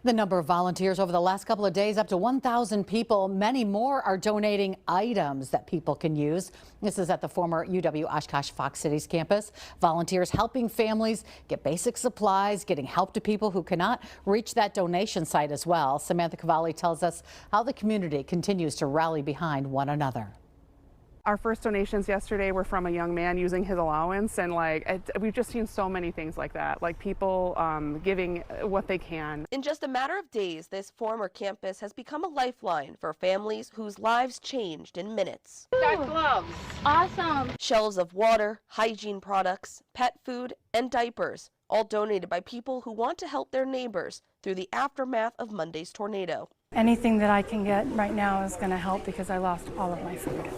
The number of volunteers over the last couple of days up to 1,000 people. Many more are donating items that people can use. This is at the former UW-Oshkosh Fox Cities campus. Volunteers helping families get basic supplies, getting help to people who cannot reach that donation site as well. Samantha Cavalli tells us how the community continues to rally behind one another. Our first donations yesterday were from a young man using his allowance, and we've just seen so many things like that, like people giving what they can. In just a matter of days, this former campus has become a lifeline for families whose lives changed in minutes. Got gloves. Awesome. Shelves of water, hygiene products, pet food, and diapers, all donated by people who want to help their neighbors through the aftermath of Monday's tornado. Anything that I can get right now is going to help because I lost all of my food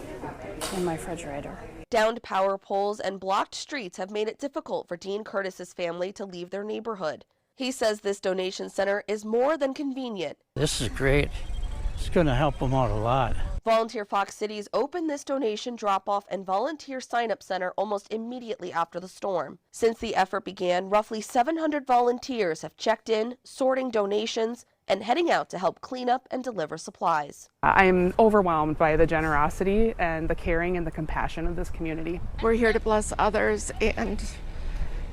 in my refrigerator. Downed power poles and blocked streets have made it difficult for Dean Curtis's family to leave their neighborhood. He says this donation center is more than convenient. This is great. It's going to help them out a lot. Volunteer Fox Cities opened this donation drop-off and volunteer sign-up center almost immediately after the storm. Since the effort began, roughly 700 volunteers have checked in, sorting donations, and heading out to help clean up and deliver supplies. I'm overwhelmed by the generosity and the caring and the compassion of this community. We're here to bless others, and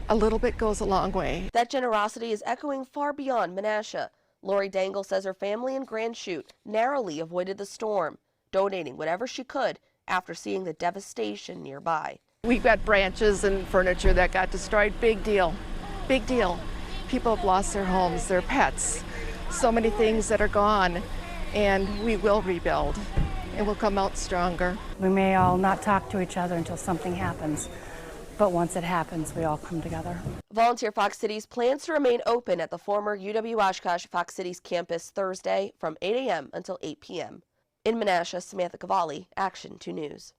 a little bit goes a long way. That generosity is echoing far beyond Menasha. Lori Dangle says her family in Grand Chute narrowly avoided the storm, donating whatever she could after seeing the devastation nearby. We've got branches and furniture that got destroyed. Big deal. Big deal. People have lost their homes, their pets. So many things that are gone, and we will rebuild, and we'll come out stronger. We may all not talk to each other until something happens, but once it happens, we all come together. Volunteer Fox Cities plans to remain open at the former UW-Oshkosh Fox Cities campus Thursday from 8 a.m. until 8 p.m. In Menasha, Samantha Cavalli, Action 2 News.